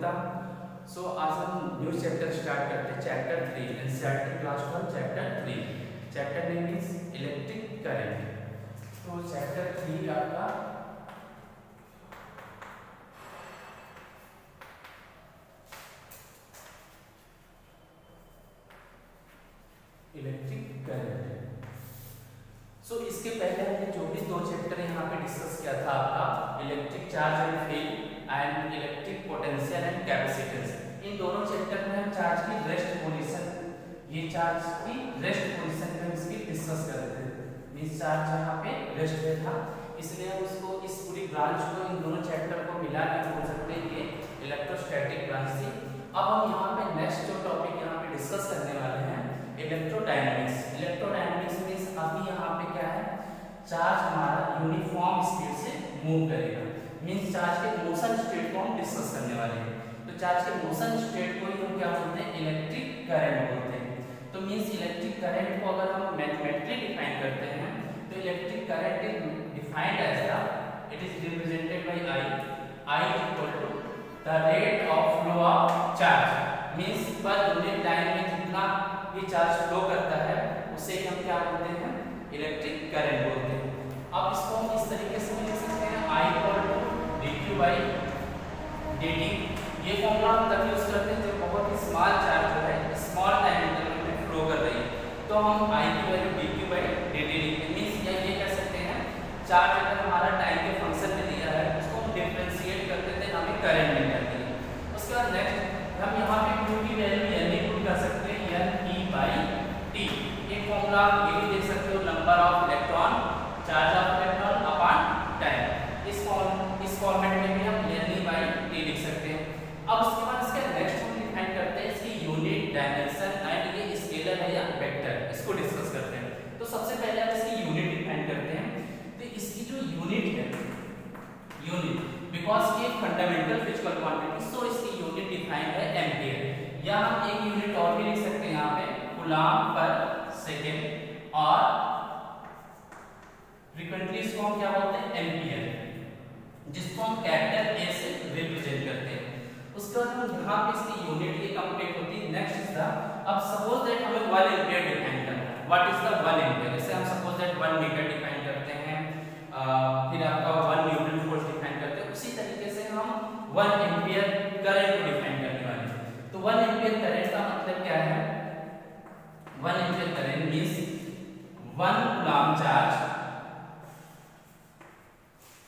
गुप्ता। सो आज हम new chapter start करते हैं, chapter 3 NCERT class 12 chapter 3। Chapter name is electric current. तो चैप्टर 3 आपका इलेक्ट्रिक करंट। सो इसके पहले हमने जो भी दो चैप्टर यहाँ पे डिस्कस किया था आपका electric charge and field and electric potential and capacitance, इन दोनों चैप्टर में हम चार्ज की रेस्ट पोजीशन, ये चार्ज की रेस्ट पोजीशन में इसकी डिस्कस कर रहे थे। मींस चार्ज यहाँ पे रेस्ट पे था, इसलिए हम इसको इस पूरी ब्रांच को इन दोनों चैप्टर को मिला के बोल सकते हैं ये इलेक्ट्रोस्टैटिक ब्रांच थी। अब हम यहाँ पे नेक्स्ट जो टॉपिक यहाँ पे डिस्कस करने वाले हैं इलेक्ट्रोडायनेमिक्स। इलेक्ट्रोडायनेमिक्स मींस अभी यहाँ पे क्या है, चार्ज हमारा यूनिफॉर्म स्पीड से मूव करेगा। मींस चार्ज के मोशन स्टेट को हम डिस्कस करने वाले हैं। तो चार्ज के मोशन स्टेट को ही हम क्या बोलते हैं, इलेक्ट्रिक करंट बोलते हैं। तो मींस इलेक्ट्रिक करंट को अगर हम मैथमेटिकली डिफाइन करते हैं तो electric current is defined as the, it is represented by I equal to the rate of flow of charge. Means per unit time में जितना भी चार्ज फ्लो करता है उसे हम क्या बोलते हैं, इलेक्ट्रिक करंट बोलते हैं। अब इसको हम इस तरीके से लिख सकते हैं I equal to dq by dt। ये फॉर्मूला हम तब यूज करते हैं जब बहुत ही स्मॉल चार्ज जो है स्मॉल टाइम इंटरवल में फ्लो कर रही है, तो हम I की वैल्यू dq बाई dt लिखते हैं। मींस ये कह सकते हैं चार्ज अगर हमारा टाइम के फंक्शन में दिया है उसको हम डिफरेंशिएट करते थे, हमें करंट मिल जाती है। उसके बाद नेक्स्ट हम यहाँ पे q की वैल्यू n इक्वल कर सकते हैं n e बाई t। एक फॉर्मूला आप ये भी देख सकते हो, number of electron, charge of electron upon time. इस फॉर्मेट में भी हम n e बाई t लिख सकते हैं। अब उसके बाद इसका नेक्स्ट हम डिफाइन करते हैं इसकी यूनिट, डायमेंशन एंड ये स्केलर है या वेक्टर, इसको डिस्कस करते हैं। तो सबसे पहले हम इसकी यूनिट डिफाइन करते हैं। तो इसकी जो यूनिट है, यूनिट बिकॉज ये फंडामेंटल फिजिकल क्वांटिटी, सो इसकी यूनिट डिफाइंड है एम्पियर। या हम एक यूनिट और भी लिख सकते हैं यहाँ पे कूलम्ब पर सेकेंड, और फ्रीक्वेंटली इसको हम क्या बोलते हैं, एम्पियर, जिसको हम कैपिटल ए से रिप्रेजेंट करते हैं। उसके बाद हम यहाँ पे इसकी यूनिट ये कंप्लीट होती है। नेक्स्ट इज द, अब सपोज दैट हमें 1 एम्पियर डिफाइन करना है। What is the 1 ampere? जैसे हम सपोज दैट 1 मीटर डिफाइन करते हैं, फिर आपका 1 न्यूटन फोर्स डिफाइन करते हैं, उसी तरीके से हम 1 एम्पियर करंट को डिफाइन करने वाले हैं। तो 1 एम्पियर करंट का मतलब क्या है, 1 ampere current means 1 coulomb charge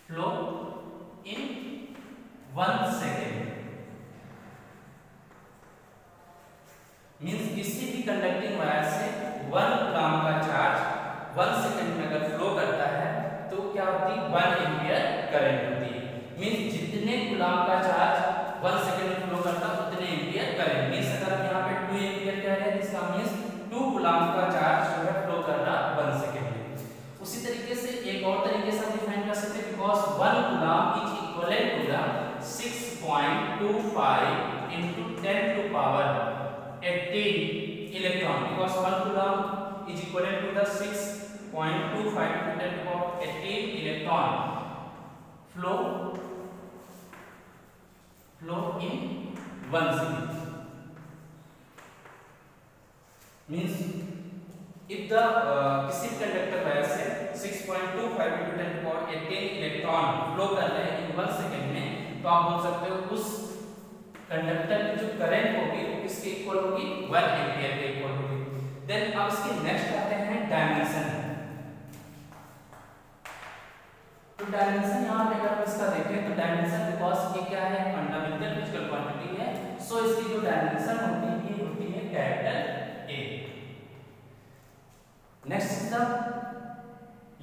flow in 1 second. Means किसी भी कंडक्टिंग वायर से 1 कूलम्ब का चार्ज 1 सेकंड में अगर फ्लो करता है तो क्या होती है, 1 एम्पियर करंट होती है। मींस जितने कूलम्ब का चार्ज 1 सेकंड में फ्लो करता है उतने एम्पियर करंट। मींस अगर हम यहाँ पे 2 एम्पियर कह रहे हैं, इसका मींस 2 कूलम्ब का चार्ज जो है फ्लो कर रहा 1 सेकंड में। उसी तरीके से एक और तरीके से हम डिफाइन कर सकते हैं, because 1 coulomb is equivalent to the 6.25 into 10 to power 18 electron, because 1 coulomb is equivalent to the 6.25 to 10 to power 18 electron flow in 1 second. Means if the किसी कंडक्टर वायर से 6.25 into 10 to power 18 electron flow कर रहे हैं इन 1 second में, तो आप बोल सकते हो उस कंडक्टर की जो करंट होगी वो किसके इक्वल होगी, 1 एम्पियर के इक्वल होगी। देन अब इसके नेक्स्ट आते हैं डायमेंशन। तो डायमेंशन यहाँ पे अगर इसका देखें तो डायमेंशन बिकॉज ये क्या है, फंडामेंटल फिजिकल क्वांटिटी है, सो इसकी जो डायमेंशन होती है ये होती है capital A. Next is the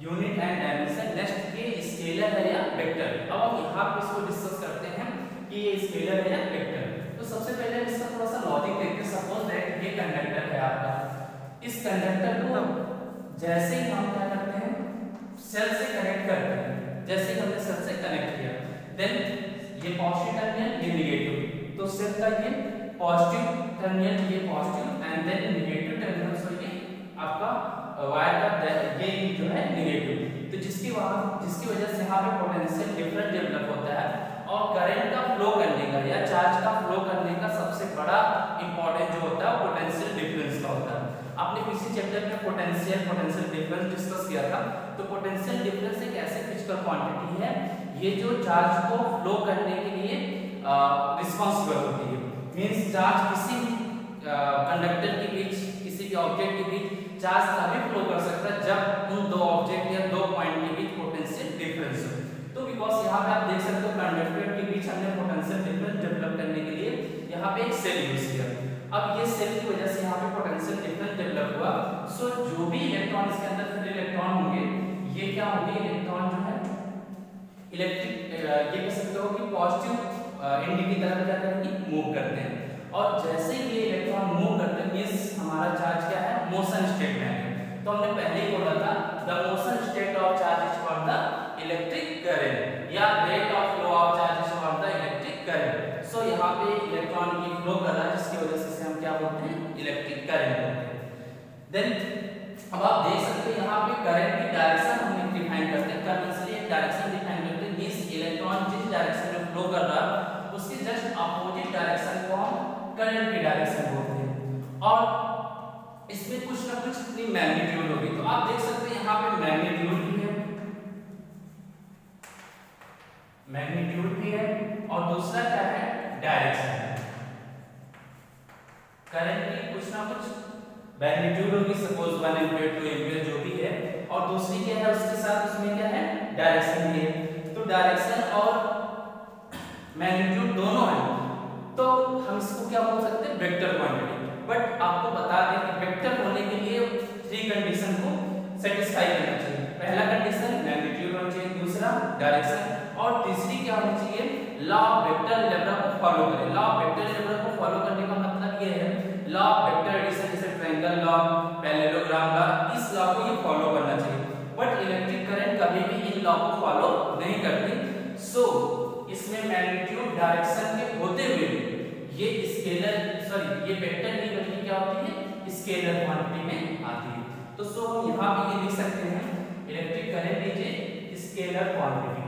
unit and dimension. Next ये स्केलर है या वेक्टर। अब हम यहाँ पे इसको डिस्कस करते हैं कि ये स्केलर है या वेक्टर। तो सबसे पहले इसका थोड़ा सा लॉजिक देखते हैं। सपोज दैट ये कंडक्टर है आपका, इस कंडक्टर को जैसे ही हम क्या करते हैं, सेल से कनेक्ट करते हैं, जैसे ही हमने सेल से कनेक्ट किया देन ये पॉजिटिव टर्मिनल, ये नेगेटिव, तो सेल का ये पॉजिटिव टर्मिनल, ये positive and then negative terminal, so ये आपका वायर का ये जो है नेगेटिव। तो जिसकी वजह से यहाँ पे पोटेंशियल डिफरेंट डेवलप होता है और करंट का फ्लो करने का या चार्ज का फ्लो करने का सबसे बड़ा इंपॉर्टेंट जो होता है पोटेंशियल डिफरेंस का होता है। आपने पिछले चैप्टर में पोटेंशियल डिफरेंस डिस्कस किया था। तो पोटेंशियल डिफरेंस एक ऐसी फिजिकल क्वांटिटी है ये जो चार्ज को फ्लो करने के लिए रिस्पॉन्सिबल होती है। मींस चार्ज किसी कंडक्टर के बीच, किसी भी ऑब्जेक्ट के बीच चार्ज तभी फ्लो कर सकता है जब उन दो ऑब्जेक्ट या दो पॉइंट के बीच पोटेंशियल डिफरेंस हो। तो बिकॉज यहाँ पे आप देख सकते हो कंडक्टर के बीच हमने पोटेंशियल डिफरेंस डेवलप करने के लिए यहाँ पे एक सेल यूज किया। अब ये सेल की वजह से यहाँ पे पोटेंशियल डिफरेंस डेवलप हुआ। सो जो भी इलेक्ट्रॉन इसके अंदर फ्री इलेक्ट्रॉन होंगे ये क्या होंगे, इलेक्ट्रॉन जो है इलेक्ट्रिक ये कह सकते हो कि पॉजिटिव एंड की तरफ क्या करेंगे, मूव करते हैं। और जैसे ये इलेक्ट्रॉन मूव करते हैं मींस हमारा चार्ज क्या है, मोशन स्टेट में है। तो हमने पहले ही बोला था the motion state of charge is called the electric current या rate of flow of charge is called the electric current. So यहाँ पे इलेक्ट्रॉन की फ्लो कर रहा है जिसकी वजह से हम क्या बोलते हैं, इलेक्ट्रिक करंट बोलते हैं। देन अब आप देख सकते हैं यहाँ पे करंट की डायरेक्शन हम डिफाइन करते हैं, कन्वेंशनली एक डायरेक्शन डिफाइन करते हैं। मींस इलेक्ट्रॉन जिस डायरेक्शन में फ्लो कर रहा है उसके जस्ट अपोजिट डायरेक्शन को हम करंट की डायरेक्शन बोलते हैं। और इसमें कुछ ना कुछ इतनी मैग्नीट्यूड होगी। तो आप देख सकते हैं यहाँ पे मैग्नीट्यूड भी है, मैग्नीट्यूड भी है और दूसरा क्या है, डायरेक्शन है। करंट की कुछ ना कुछ मैग्नीट्यूड होगी, सपोज 1 एम्पीयर 2 एम्पीयर जो भी है, और दूसरी क्या है उसके साथ उसमें क्या है, डायरेक्शन भी है। तो डायरेक्शन और मैग्नीट्यूड दोनों है तो हम इसको क्या बोल सकते हैं, वेक्टर क्वांटिटी। बट आपको बता दें कि वेक्टर होने के लिए 3 कंडीशन को सेटिस्फाई करना चाहिए। पहला कंडीशन मैग्नीट्यूड होना चाहिए, दूसरा डायरेक्शन, और तीसरी क्या होनी चाहिए, लॉ ऑफ वेक्टर अलजेब्रा को फॉलो करें। लॉ ऑफ वेक्टर अलजेब्रा को फॉलो करने का मतलब ये है लॉ ऑफ वेक्टर एडिशन, जैसे ट्रायंगल लॉ, पैरेललोग्राम लॉ, इस लॉ को ये फॉलो करना चाहिए। बट इलेक्ट्रिक करंट कभी भी इन लॉ को फॉलो नहीं करती। सो इसमें मैग्नीट्यूड डायरेक्शन के होते हुए ये स्केलर ये वेक्टर नहीं बल्कि क्या होती है, स्केलर क्वांटिटी में आती है। तो सो हम यहाँ पे ये लिख सकते हैं electric current is a scalar quantity,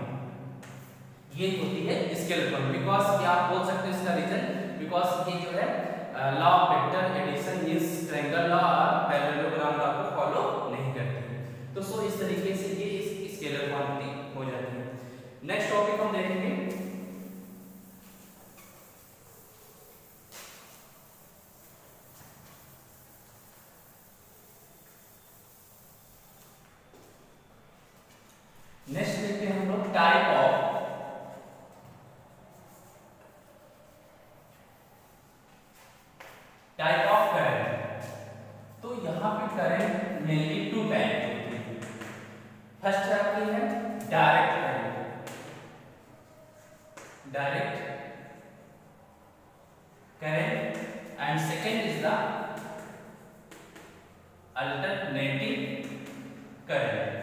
ये होती है स्केलर क्वांटिटी। बिकॉज क्या आप बोल सकते हैं इसका रीजन, बिकॉज ये जो है law of vector addition is triangle law और पैरेललोग्राम लॉ को फॉलो नहीं करती। तो सो इस तरीके से ये स्केलर क्वांटिटी हो जाती है। नेक्स्ट टॉपिक हम देखेंगे हम लोग टाइप ऑफ करंट। तो यहाँ पे करंट मेनली 2 टाइप होती है। फर्स्ट आती है direct current, and second is the alternative current.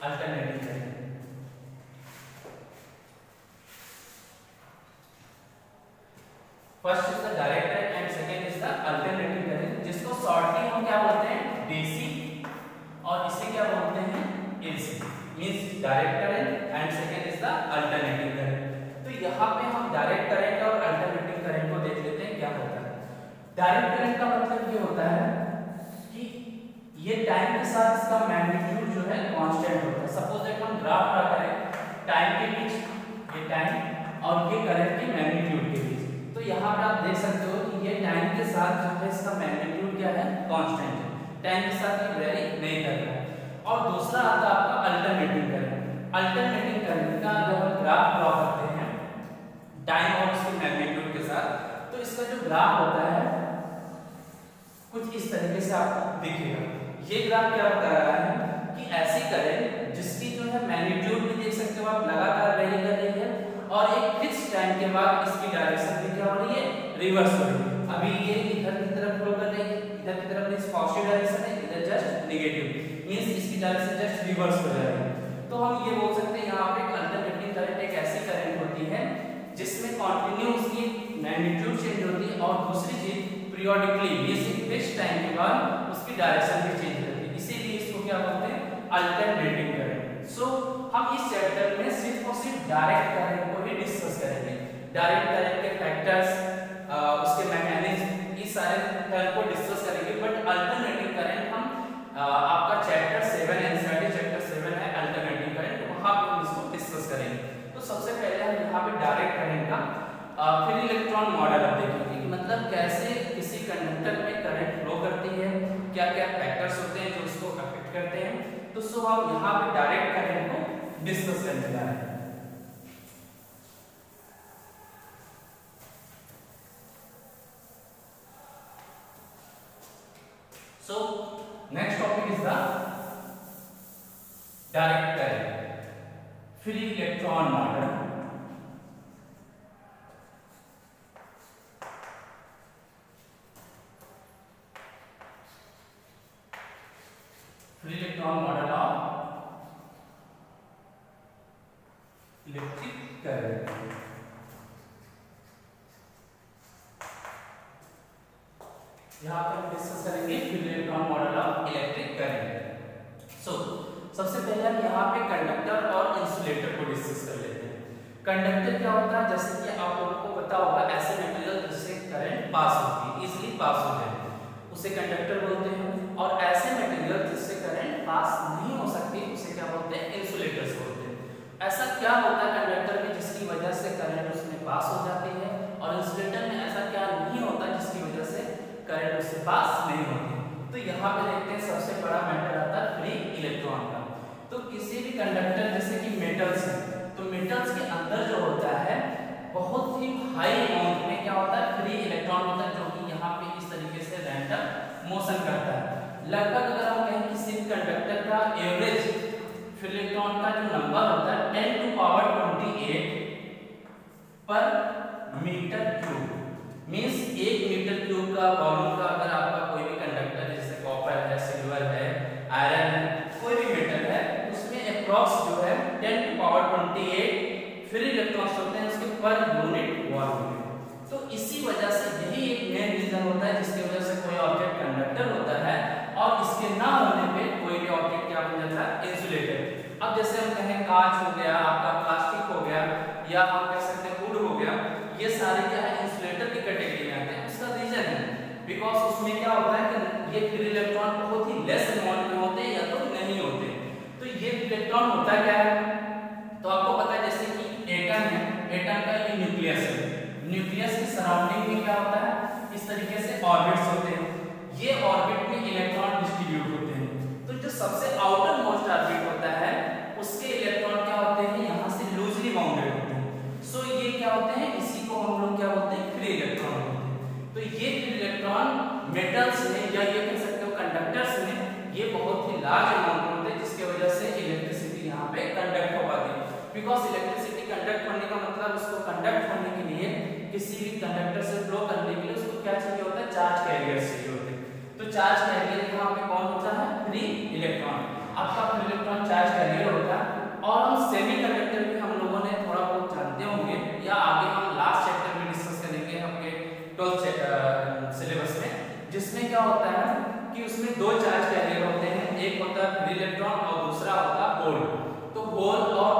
Alternative current first is the direct current and second is the alternative current, जिसको शॉर्टली हम क्या बोलते हैं, डीसी, और इसे क्या बोलते हैं, AC. Means direct current and second is the alternative current. तो यहाँ पे हम डायरेक्ट करंट और अल्टरनेटिव करंट को देख लेते हैं क्या होता है। डायरेक्ट करंट का मतलब ये होता है कि ये टाइम के साथ इसका मैग्नीट्यूड जो है कांस्टेंट होता है। सपोज दैट हम ग्राफ ड्रा करें टाइम के बीच, ये टाइम और ये करंट की मैग्नीट्यूड के बीच, तो यहाँ पे आप देख सकते हो कि ये टाइम के साथ जो है इसका मैग्नीट्यूड क्या है, कांस्टेंट है, टाइम के साथ ये वेरी नहीं कर रहा है। और दूसरा आता है आपका अल्टरनेटिव करंट। अल्टरनेटिव करंट का अगर हम ग्राफ ड्रा करते हैं टाइम और उसके मैग्नीट्यूड के साथ, तो इसका जो ग्राफ होता है कुछ इस तरीके से आपको दिखेगा। ये ग्राफ क्या बता रहा है कि ऐसी करंट जिसकी जो है मैग्नीट्यूड भी देख सकते हो आप लगातार वेरी कर रही है और एक फिक्स टाइम के बाद इसकी डायरेक्शन भी क्या हो रही है, रिवर्स हो रही है। अभी ये इधर की तरफ फ्लो कर रही है, इधर की तरफ इस पॉजिटिव डायरेक्शन है, इधर जस्ट नेगेटिव, मींस इसकी डायरेक्शन जस्ट रिवर्स हो जा रही है। तो हम ये बोल सकते हैं यहाँ पे अल्टरनेटिव करंट एक ऐसी करंट होती है जिसमें कंटिन्यूअसली मैग्नीट्यूड चेंज होती है और दूसरी चीज पीरियोडिकली मींस एक फिक्स टाइम के बाद उसकी डायरेक्शन भी चेंज होती है। इसीलिए इसको क्या बोलते हैं, अल्टरनेटिंग करंट। सो हम इस चैप्टर में सिर्फ और सिर्फ डायरेक्ट करंट को ही डिस्कस करेंगे। डायरेक्ट करंट के फैक्टर्स, उसके मैकेनिज्म, इस सारे टर्म को डिस्कस करेंगे। बट अल्टरनेटिंग करंट हम आपका चैप्टर 7 एनसीईआरटी चैप्टर 7 है अल्टरनेटिंग करंट, वहां पे हम इसको डिस्कस करेंगे। तो सबसे पहले हम यहाँ पे डायरेक्ट करंट का फ्री इलेक्ट्रॉन मॉडल अब देखेंगे, मतलब कैसे किसी कंडक्टर में करंट फ्लो करती है, क्या क्या फैक्टर्स होते हैं जो उसको अफेक्ट करते हैं। तो सो हम यहाँ पे डायरेक्ट करंट को डिस्कस करने जा रहे हैं। So next topic is the direct current, free electron model. Free electron model of electric current. यहाँ पर हम डिस्कस करेंगे free electron model of electric current. So सबसे पहले हम यहाँ पे कंडक्टर और इंसुलेटर को डिस्कस कर लेते हैं। कंडक्टर क्या होता है, जैसे कि आप लोगों को पता होगा, ऐसे मटेरियल जिससे करंट पास होती है, इजीली पास हो जाए, उसे कंडक्टर बोलते हैं। और ऐसे मटेरियल जिससे करंट पास नहीं हो सकती, उसे क्या बोलते हैं, इंसुलेटर्स बोलते हैं। ऐसा क्या होता है कंडक्टर में जिसकी वजह से करंट उसमें पास हो जाती है, और इंसुलेटर में ऐसा क्या नहीं होता जिसकी वजह से करंट उससे पास नहीं होती। तो यहाँ पे देखते हैं सबसे बड़ा मैटर आता है फ्री इलेक्ट्रॉन का। तो किसी भी कंडक्टर जैसे कि मेटल्स है, तो मेटल्स के अंदर जो होता है बहुत ही हाई अमाउंट में क्या होता है, फ्री इलेक्ट्रॉन होता है, जो कि यहाँ पे इस तरीके से रैंडम मोशन करता है। लगभग अगर हम कहें किसी कंडक्टर का एवरेज फ्री इलेक्ट्रॉन का जो नंबर होता है 10⁻28 per metre cube, means 1 metre cube का वॉल्यूम का अगर आपका कोई भी कंडक्टर है, जैसे कॉपर है, सिल्वर है, आयरन है, कोई भी मेटल है, उसमें अप्रॉक्स जो है 10⁻28 फ्री इलेक्ट्रॉन्स होते हैं उसके पर यूनिट वॉल्यूम में। तो इसी वजह से यही एक मेन रीजन होता है जिसकी वजह से कोई ऑब्जेक्ट कंडक्टर होता है और इसके ना होने पे कोई भी ऑब्जेक्ट क्या बन जाता है, इंसुलेटर। अब जैसे हम कहें कांच हो गया, आपका प्लास्टिक हो गया, या हम कह सकते हैं वुड हो गया, ये सारे क्या है, इंसुलेटर की कैटेगरी में आते हैं। उसका रीजन है बिकॉज उसमें क्या होता है कि ये फ्री इलेक्ट्रॉन बहुत ही लेस अमाउंट में होते हैं या तो नहीं होते। तो ये इलेक्ट्रॉन होता क्या है, तो आपको पता है जैसे कि एटम है, एटम का ये न्यूक्लियस है, न्यूक्लियस की सराउंडिंग में क्या होता है, इस तरीके से ऑर्बिट्स होते हैं, ये ऑर्बिट में इलेक्ट्रॉन डिस्ट्रीब्यूट होते हैं। तो जो सबसे आउटर मोस्ट ऑर्बिट होता है उसके इलेक्ट्रॉन क्या होते हैं, यहाँ से लूजली बाउंडेड होते हैं। सो ये क्या होते हैं, इसी को हम लोग क्या बोलते हैं, फ्री इलेक्ट्रॉन बोलते हैं। तो ये फ्री इलेक्ट्रॉन मेटल्स में या ये कह सकते हो कंडक्टर्स में ये बहुत ही लार्ज अमाउंट में होते हैं, जिसकी वजह से इलेक्ट्रिसिटी यहाँ पे कंडक्ट हो पाती है। बिकॉज इलेक्ट्रिसिटी कंडक्ट होने का मतलब उसको कंडक्ट होने के लिए, किसी भी कंडक्टर से फ्लो करने के लिए उसको क्या चाहिए होता है, चार्ज कैरियर चाहिए होते हैं। तो चार्ज कैरियर यहाँ पे कौन होता है, फ्री इलेक्ट्रॉन। आपका फ्री इलेक्ट्रॉन चार्ज कैरियर होता है। और हम सेमीकंडक्टर भी हम लोगों ने थोड़ा बहुत जानते होंगे, या आगे हम लास्ट चैप्टर में डिस्कस करेंगे अपने 12th सिलेबस में, जिसमें क्या होता है कि उसमें दो चार्ज कैरियर होते हैं, एक होता है फ्री इलेक्ट्रॉन और दूसरा होता है होल। तो होल और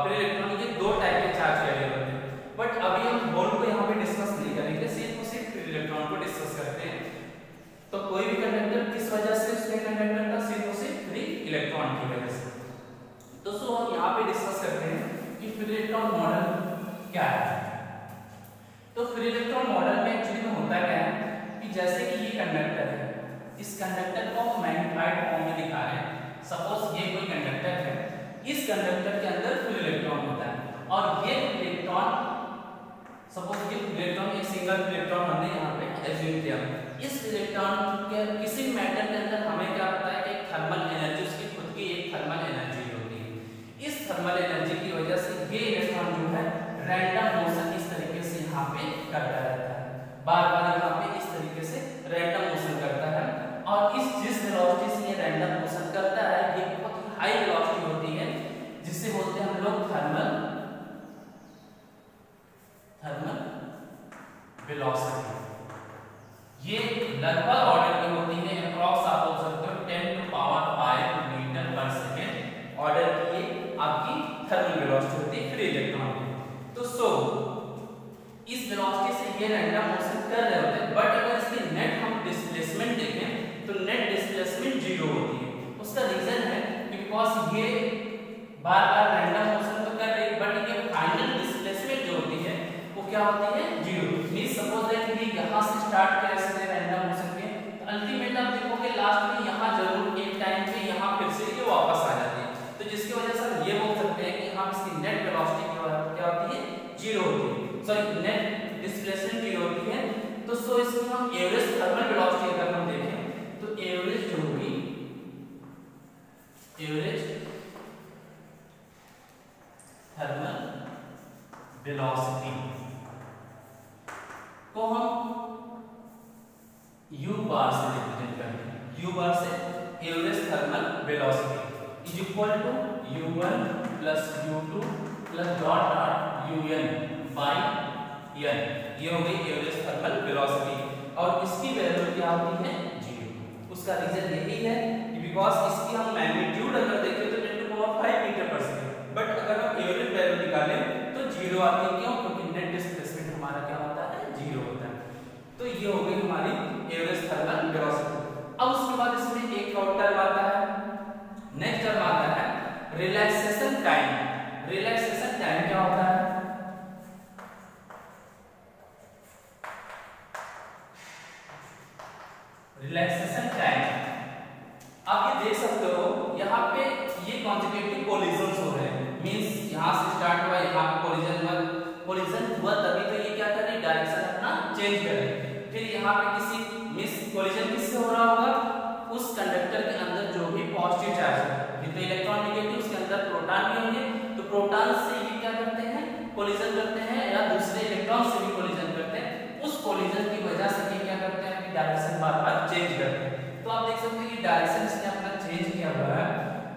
फ्री इलेक्ट्रॉन ये दो टाइप के चार्ज कैरियर होते हैं। बट अभी हम होल को यहाँ पे डिस्कस नहीं करेंगे, सिर्फ फ्री इलेक्ट्रॉन को डिस्कस करते हैं। तो कोई भी कंडक्टर किस वजह से उसमें कंडक्टर का सिर्फ फ्री इलेक्ट्रॉन की वजह से। तो सो हम यहाँ पे डिस्कस करते हैं कि फ्री इलेक्ट्रॉन मॉडल क्या है। तो फ्री इलेक्ट्रॉन मॉडल में एक्चुअली में होता क्या है कि जैसे कि ये कंडक्टर है, इस कंडक्टर को मैग्नीफाइड फॉर्म में दिखा रहे हैं। सपोज ये कोई कंडक्टर है, इस कंडक्टर के अंदर फ्री इलेक्ट्रॉन होता है और ये इलेक्ट्रॉन, सपोज ये इलेक्ट्रॉन एक सिंगल इलेक्ट्रॉन हमने यहाँ पे एज्यूम किया। इस इलेक्ट्रॉन के किसी मैटर के अंदर हमें क्या पता है कि थर्मल एनर्जी, उसकी खुद की एक थर्मल एनर्जी होती है। इस थर्मल एनर्जी की वजह से ये इलेक्ट्रॉन जो है रैंडम मोशन इस तरीके से यहाँ पे करता रहता है, बार बार यहाँ पे इस तरीके से रैंडम मोशन करता है। और इस जिस वेलोसिटी से ये रैंडम मोशन करता है, ये बहुत ही हाई वेलोसिटी होती है, जिसे बोलते हैं हम लोग थर्मल वेलोसिटी। ये लगभग ऑर्डर की होती है, अप्रॉक्स आप बोल सकते हो 10⁵ मीटर पर सेकेंड ऑर्डर की आपकी थर्मल वेलोसिटी होती है फ्री इलेक्ट्रॉन की। तो सो इस वेलोसिटी से ये रैंडम मोशन कर रहे होते हैं, बट अगर इसकी नेट हम डिस्प्लेसमेंट देखें तो नेट डिस्प्लेसमेंट 0 होती है। उसका रीजन है बिकॉज ये बार बार रैंडम मोशन तो कर रही है, बट ये फाइनल डिस्प्लेसमेंट जो होती है वो क्या होती है 0। मींस सपोज दैट ये यहां से स्टार्ट किया इसने रैंडम मोशन के, तो अल्टीमेट आप देखोगे लास्ट में यहां जरूर एक टाइम पे यहां फिर से ये वापस आ जाती है। तो जिसकी वजह से हम ये बोल सकते हैं कि यहां इसकी नेट वेलोसिटी क्या होती है 0 होती है, सॉरी नेट डिस्प्लेसमेंट 0 होती है। तो सो इसकी हम एवरेज थर्मल वेलोसिटी अगर हम देखें तो एवरेज जो होगी, एवरेज थर्मल वेलोसिटी को हम U बार से रिप्रेजेंट करते हैं। U बार से average thermal velocity is equal to U1 plus U2 plus dot dot UN by N। ये हो गई एवरेज थर्मल वेलोसिटी और इसकी वैल्यू क्या होती है 0। उसका रीजन यही है कि बिकॉज इसकी हम मैग्नीट्यूड अगर देखें तो 10⁵ मीटर पर सेकंड, बट अगर हम एवरेज वैल्यू निकालें तो 0 आती है। क्यों? क्योंकि नेट डिस्प्लेसमेंट हमारा क्या होता है 0 होता है। तो ये हो गई हमारी एवरेज थर्मल वेलोसिटी। अब उसके बाद इसमें एक और टर्म आता है, नेक्स्ट टर्म आता है रिलैक्सेशन टाइम। रिलैक्सेशन टाइम क्या होता है? रिलैक्सेशन टाइम आप ये देख सकते हो यहाँ पे ये कॉन्सेक्यूटिव कोलिजन्स हो रहे हैं। मींस यहाँ से स्टार्ट हुआ, यहाँ पे कोलिजन हुआ तभी तो ये क्या कर रही है डायरेक्शन अपना चेंज कर रही है। फिर यहाँ पे किसी मिस कोलिजन किससे हो रहा होगा? उस कंडक्टर के अंदर जो भी पॉजिटिव चार्ज है, ये तो इलेक्ट्रॉन नेगेटिव, उसके अंदर प्रोटॉन भी होंगे, तो प्रोटॉन से ये क्या करते हैं कोलिजन करते हैं या दूसरे इलेक्ट्रॉन से भी कोलिजन करते हैं। उस कोलिजन की वजह से ये क्या करते हैं कि डायरेक्शन बार-बार चेंज करते हैं। तो आप देख सकते हैं कि डायरेक्शन इसने अपना चेंज किया हुआ है।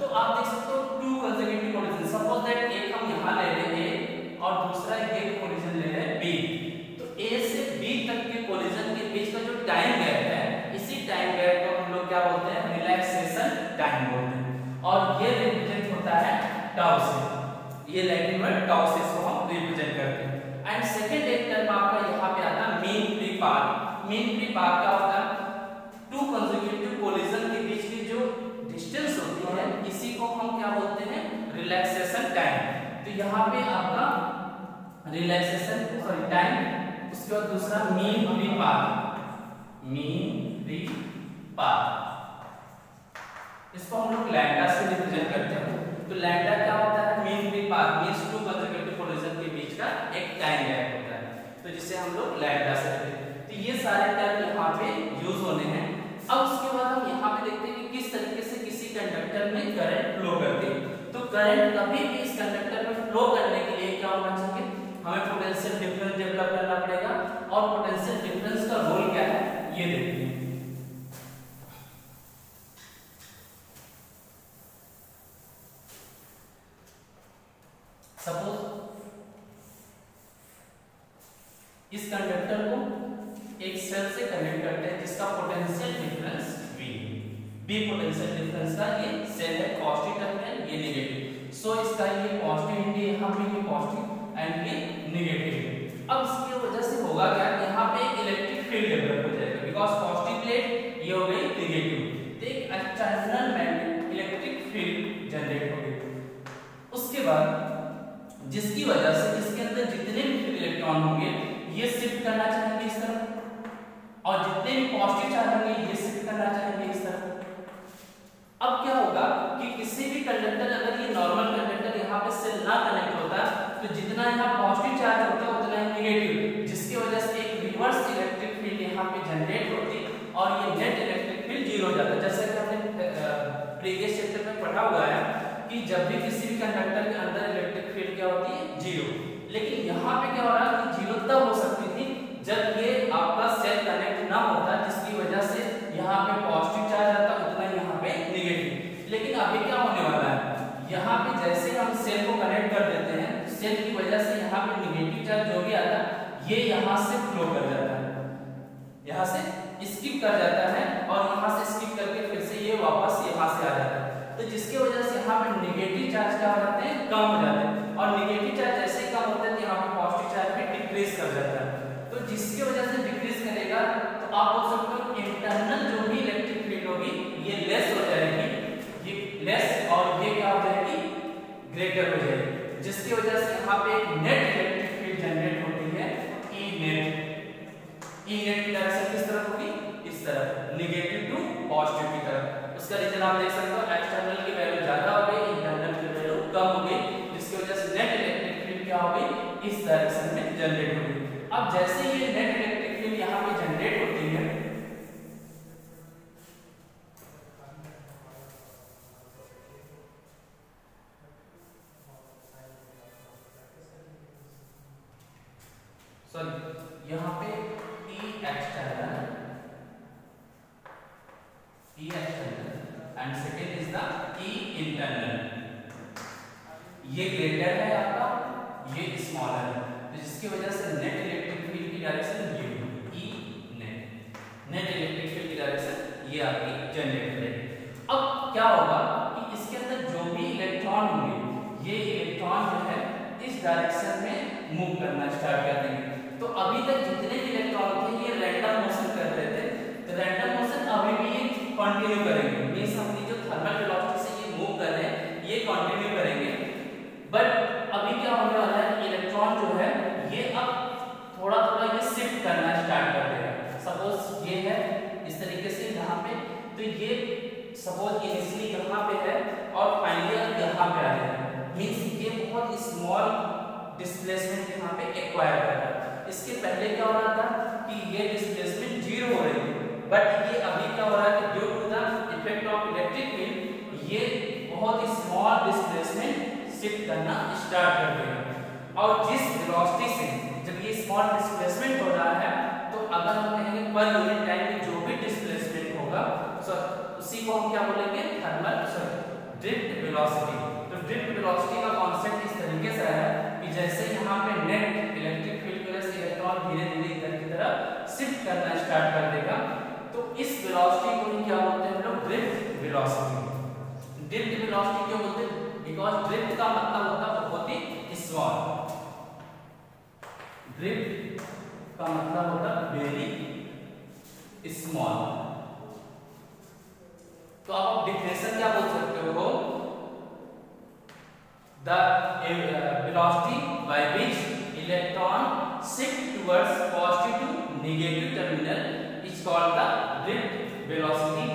तो आप देख सकते हो to consecutive collision, suppose that एक हम यहां ले रहे हैं और दूसरा ये कोलिजन ले रहे हैं बी। तो ए से बी तक के कोलिजन के बीच का जो टाइम गैप है, इसी टाइम गैप को हम लोग क्या बोलते हैं रिलैक्सेशन टाइम बोलते हैं और ये रिप्रेजेंट होता है टाउ से। ये लैटिन वर्ड टाउ से इसको हम रिप्रेजेंट करते हैं। एंड सेकंड एक टर्म आपका यहां पे आता है mean free path. Mean free path क्या होता है? टू कंसेक्यूटिव कोलिजन के बीच की जो डिस्टेंस होती है इसी को हम क्या बोलते हैं रिलैक्सेशन टाइम। तो यहाँ पे आपका रिलैक्सेशन सॉरी टाइम, उसके बाद दूसरा mean free path. Mean free path इसको हम लोग लैम्डा से रिप्रेजेंट करते हैं। तो लैम्डा क्या होता है? Mean free path means to consecutive collision के बीच का एक टाइम गैप होता है, तो जिसे हम लोग लैम्डा से कहते हैं। तो ये सारे टर्म यहाँ पे यूज होने हैं। अब उसके बाद हम यहाँ पे देखते हैं कि किस तरीके से किसी कंडक्टर में करंट फ्लो करती है। तो करंट कभी भी इस कंडक्टर में फ्लो करने के लिए क्या होना चाहिए? हमें पोटेंशियल डिफरेंस डेवलप करना पड़ेगा। और पोटेंशियल डिफरेंस का रोल क्या है ये देखते हैं। सपोज इस कंडक्टर को एक सेल से कनेक्ट करते हैं जिसका potential difference V। B potential difference का ये सेल है, पॉजिटिव टर्मिनल ये नेगेटिव। सो इसका ये पॉजिटिव इंडी यहां पे ये पॉजिटिव एंड ये नेगेटिव। अब इसकी वजह से होगा क्या? यहां पे एक इलेक्ट्रिक फील्ड डेवलप हो जाएगा बिकॉज़ पॉजिटिव प्लेट ये हो गई नेगेटिव, तो एक external magnetic electric field generate हो गई। उसके बाद जिसकी वजह से इसके अंदर जितने भी इलेक्ट्रॉन होंगे ये शिफ्ट करना चाहेंगे इस तरफ और जितने भी पॉजिटिव चार्ज होंगे ये शिफ्ट करना चाहेंगे इस तरफ। अब क्या होगा कि किसी भी कंडक्टर अगर ये नॉर्मल कंडक्टर यहाँ पे सेल ना कनेक्ट होता तो जितना यहाँ पॉजिटिव चार्ज होता है उतना ही नेगेटिव, जिसकी वजह से एक रिवर्स इलेक्ट्रिक फील्ड यहाँ पे जनरेट होती और ये नेट इलेक्ट्रिक फील्ड जीरो हो जाता। जैसा कि हमने प्रीवियस चैप्टर में पढ़ा हुआ है कि जब भी किसी भी कंडक्टर के अंदर इलेक्ट्रिक फील्ड क्या होती है जीरो। लेकिन यहाँ पे क्या हो रहा है कि जीरो तब हो सकती थी जब ये आपका सेल कनेक्ट ना होता, जिसकी वजह से यहाँ पे पॉजिटिव चार्ज आता उतना यहाँ पे नेगेटिव। लेकिन अभी क्या होने वाला है, यहाँ पे जैसे हम सेल को कनेक्ट कर देते हैं सेल की वजह से यहाँ पे नेगेटिव चार्ज जो भी आता ये यहाँ से फ्लो कर जाता है, यहाँ से स्किप कर जाता है और यहाँ से स्किप करके फिर से ये वापस यहाँ से आ जाता है। तो जिसकी वजह से यहाँ पे नेगेटिव चार्ज क्या हो जाते हैं कम हो जाते हैं। जिसकी वजह से डिक्रीज करेगा तो आप बोल सकते हो इंटरनल जो भी इलेक्ट्रिक फील्ड होगी ये लेस हो जाएगी, ये लेस और ये क्या हो जाएगी ग्रेटर हो जाएगी, जिसकी वजह से यहाँ पे एक नेट इलेक्ट्रिक फील्ड जनरेट होती है ई नेट। ई नेट की डायरेक्शन किस तरफ होगी, इस तरफ, नेगेटिव टू पॉजिटिव की तरफ। उसका रीजन आप देख सकते हो एक्सटर्नल की वैल्यू ज्यादा हो गई, इंटरनल की वैल्यू कम हो गई, जिसकी वजह से नेट इलेक्ट्रिक फील्ड क्या हो गई इस डायरेक्शन में जनरेट हो गई। अब जैसे ये नेट इलेक्ट्रिक फील्ड यहाँ पे जनरेट होती है यहाँ पे E external and second is the E internal, ये ग्रेटर है आपका, ये स्मॉलर है, तो जिसकी वजह से नेट इलेक्ट्रिक फील्ड की डायरेक्शन ये E net, net electric field की डायरेक्शन ये आपकी जनरेट करेगी। अब क्या होगा कि इसके अंदर जो भी इलेक्ट्रॉन होंगे ये इलेक्ट्रॉन जो है इस डायरेक्शन में मूव करना स्टार्ट कर देंगे। तो अभी तक जितने भी इलेक्ट्रॉन थे ये रैंडम मोशन कर रहे थे, तो रैंडम मोशन अभी भी ये कंटिन्यू करेंगे, मींस अपनी जो थर्मल वेलोसिटी से ये मूव कर रहे हैं ये कंटिन्यू करेंगे। बट अभी क्या होने वाला है, इलेक्ट्रॉन जो है ये अब थोड़ा थोड़ा ये शिफ्ट करना स्टार्ट कर देगा। सपोज ये है इस तरीके से यहाँ पे, तो ये सपोज इनिशियली यहाँ पे है और फाइनली यहाँ पे आ रहा है, मींस ये बहुत स्मॉल डिस्प्लेसमेंट यहाँ पे एक्वायर कर रहा है। इसके पहले क्या हो रहा था कि ये डिस्प्लेसमेंट जीरो हो रही थी, बट ये अभी क्या हो रहा है कि due to the effect of electric field ये बहुत ही स्मॉल डिस्प्लेसमेंट शिफ्ट करना स्टार्ट कर देगा। और जिस वेलोसिटी से जब ये स्मॉल डिस्प्लेसमेंट हो रहा है तो अगर हम कहेंगे पर यूनिट टाइम में जो भी डिस्प्लेसमेंट होगा उसी को हम क्या बोलेंगे थर्मल ड्रिफ्ट वेलोसिटी। तो ड्रिफ्ट वेलोसिटी का कॉन्सेप्ट इस तरीके से है कि जैसे यहाँ पे नेट इलेक्ट्रिक फील्ड की वजह से इलेक्ट्रॉन धीरे धीरे इधर की तरफ शिफ्ट करना स्टार्ट कर देगा, तो इस वेलोसिटी को ही क्या बोलते हैं हम लोग ड्रिफ्ट वेलोसिटी। ड्रिफ्ट वेलोसिटी क्यों बोलते हैं, बिकॉज ड्रिफ्ट का मतलब होता है बहुत ही स्मॉल, ड्रिफ्ट का मतलब होता है वेरी स्मॉल। तो आप डिफिनेशन क्या बोल सकते हो, the velocity by which electron shift towards positive to negative terminal is called the drift velocity.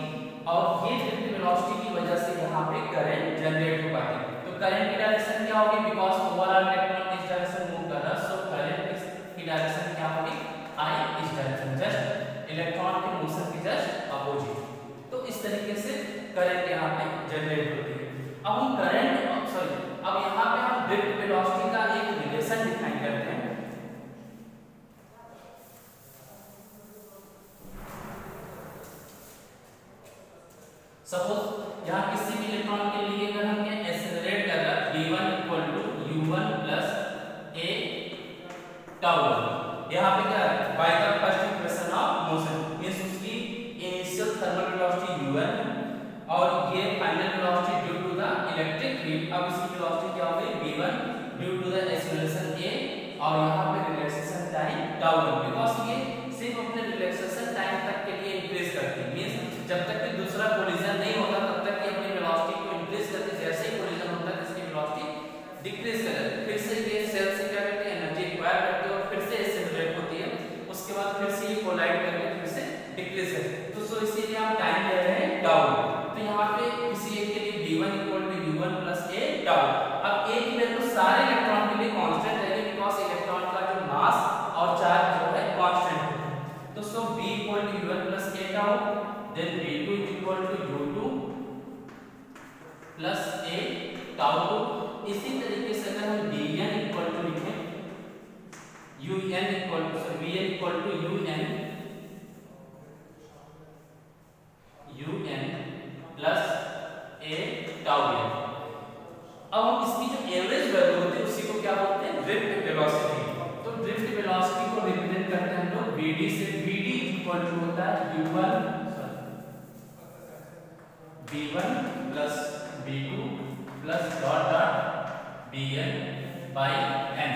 और ये ड्रिफ्ट वेलोसिटी की वजह से यहाँ पे करंट जनरेट हो पाती है। तो करंट की डायरेक्शन क्या होगी, बिकॉज ओवरऑल इलेक्ट्रॉन इस डायरेक्शन मूव कर रहा है, सो करंट की डायरेक्शन क्या होगी आई इस डायरेक्शन, जस्ट इलेक्ट्रॉन के मोशन की जस्ट अपोजिट। तो इस तरीके से करंट यहाँ पे जनरेट होती है। अब हम करंट अब यहाँ पे हम ड्रिफ्ट वेलोसिटी का एक रिलेशन डिफाइन करते हैं। सपोज यहाँ किसी भी इलेक्ट्रॉन के लिए अगर हम एक्सेलरेट कर रहा है v1 = u1 + a τ1, यहाँ पे क्या है by the first equation of motion, means उसकी इनिशियल थर्मल वेलोसिटी u1 और ये final velocity due to the electric field. अब इसकी वेलोसिटी क्या होगी v1 due to the acceleration a और यहाँ पे रिलैक्सेशन टाइम τ1, बिकॉज़ ये सिर्फ अपने रिलैक्सेशन टाइम तक के लिए इंक्रीज करती है, मींस जब तक कि दूसरा कोलिजन नहीं होता तब तक ये अपनी वेलोसिटी को इंक्रीज करती है, जैसे ही कोलिजन होता है इसकी वेलोसिटी डिक्रीज कर जाती है, फिर से ये सेल से क्या करती है एनर्जी एक्वायर करती है और फिर से एक्सेलरेट होती है, उसके बाद फिर से ये कोलाइड करके फिर से डिक्रीज करती है। तो सो इसीलिए हम टाइम ले रहे हैं τ। तो यहाँ पे किसी एक के लिए v1 = u1 + a τ। अब a की वैल्यू सारे इलेक्ट्रॉन के लिए कांस्टेंट रहेगी, बिकॉज़ इलेक्ट्रॉन का जो मास और चार्ज जो है कांस्टेंट है। तो सो v = u1 + a τ, then v2 = u2 + a τ2। इसी तरीके से अगर हम vn = लिखें vn = un plus a τn। अब हम इसकी जो एवरेज वैल्यू होती है उसी को क्या बोलते हैं ड्रिफ्ट वेलोसिटी। तो ड्रिफ्ट वेलोसिटी को रिप्रेजेंट करते हैं हम लोग vd से, vd इक्वल टू होता है v1 plus v2 plus dot dot vn by n।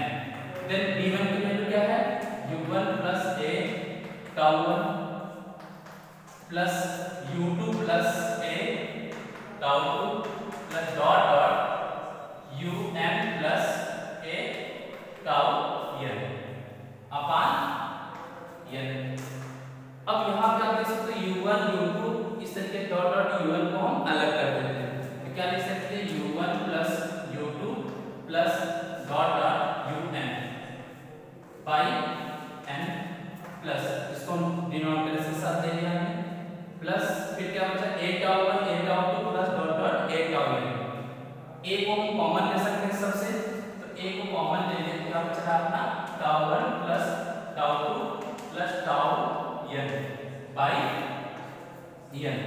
Then v1 की वैल्यू क्या है U1 plus A tau 1 plus U2 plus A tau 2 plus dot dot UN plus A tau n upon n। अब यहाँ पे आप देख सकते हो U1 U2 इस तरीके डॉट डॉट UN को हम अलग कर देते हैं, तो क्या लिख सकते हैं U1 plus U2 plus dot dot UN by n plus इसको हम डिनोमिनेटर के साथ ले लिया है प्लस फिर क्या बचा A tau 1 A tau 2 plus dot dot A tau n। A को हम कॉमन ले सकते हैं सबसे, तो A को कॉमन ले लेते क्या बचा अपना tau 1 plus tau 2 plus tau n by n।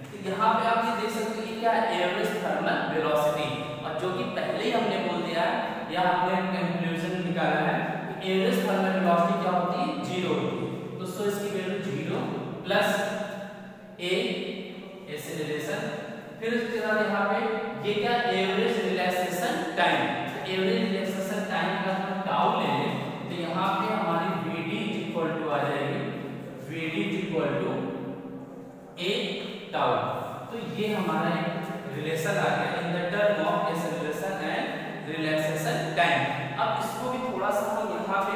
तो यहाँ पे आप ये देख सकते हैं क्या एवरेज थर्मल वेलोसिटी, और जो कि पहले ही हमने बोल दिया है या हमने कंक्लूजन निकाला है कि एवरेज थर्मल वेलोसिटी क्या होती है 0 होती है, तो सो इसकी वैल्यू 0 प्लस a ऐसे रिलेशन। फिर उसके बाद यहाँ पे ये क्या एवरेज रिलैक्सेशन टाइम, तो एवरेज रिलैक्सेशन टाइम का हम टाउ ले लें तो यहाँ पे हमारी Vd इक्वल टू आ जाएगी Vd equal to a tau. तो ये हमारा एक रिलेशन आ गया in the term of acceleration and relaxation time. अब इसको भी थोड़ा सा हम यहाँ पे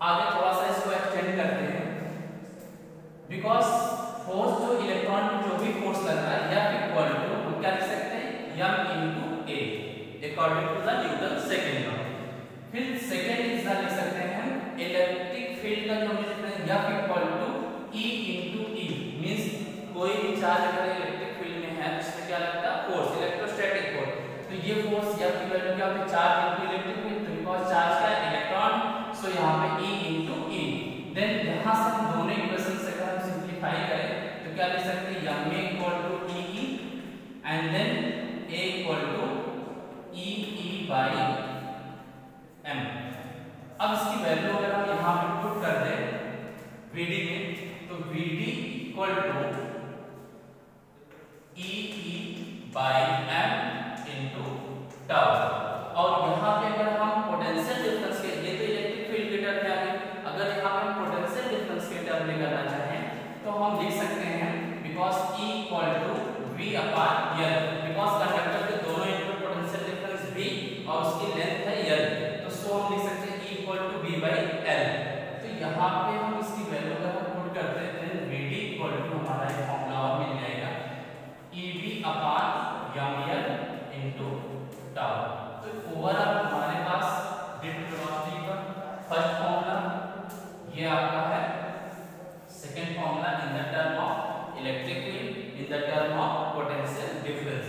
आगे थोड़ा सा इसको एक्सटेंड करते हैं, बिकॉज फोर्स जो इलेक्ट्रॉन में जो भी फोर्स लग रहा है F इक्वल टू हम क्या लिख सकते हैं m into a according to the Newton second law. फिर सेकंड हिस्सा लिख सकते हैं हम इलेक्ट्रिक फील्ड का जो हम लिखते हैं F equal to E into E, means कोई भी चार्ज अगर इलेक्ट्रिक फील्ड में है तो इसमें क्या लगता है फोर्स, इलेक्ट्रोस्टैटिक फोर्स। तो ये फोर्स F की वैल्यू क्या होती है चार्ज इनटू इलेक्ट्रिक फील्ड, तो बिकॉज़ चार्ज का इलेक्ट्रॉन, सो यहाँ पे E इनटू E। देन यहाँ से हम दोनों इक्वेशन से अगर हम सिंपलीफाई करें तो क्या लिख सकते हैं m equal to E and then a equal to E by m। अब इसकी वैल्यू अगर हम यहाँ पे पुट कर दें Vd में, तो Vd equal to E by m into tau. और यहाँ पे अगर हम पोटेंशियल डिफरेंस के, ये तो इलेक्ट्रिक फील्ड के टर्म में आ गए, अगर यहाँ पे हम पोटेंशियल डिफरेंस के टर्म में करना चाहें तो हम लिख सकते हैं because E equal to V upon L, because conductor के दोनों एंड पर पोटेंशियल डिफरेंस V और उसकी लेंथ है L, तो सो हम लिख सकते हैं E equal to V by L। तो यहाँ पे हम इसकी वैल्यू अगर हम पुट करते हैं देन Vd इक्वल टू हमारा एक फॉर्मूला और मिल जाएगा EV upon ml into tau. तो ओवरऑल हमारे पास ड्रिफ्ट वेलोसिटी का फर्स्ट फॉर्मूला ये आपका है, second formula in the term of electric field, in the term of potential difference.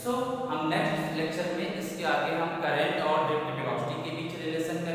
So हम नेक्स्ट लेक्चर में इसके आगे हम करंट और ड्रिफ्ट वेलोसिटी के बीच रिलेशन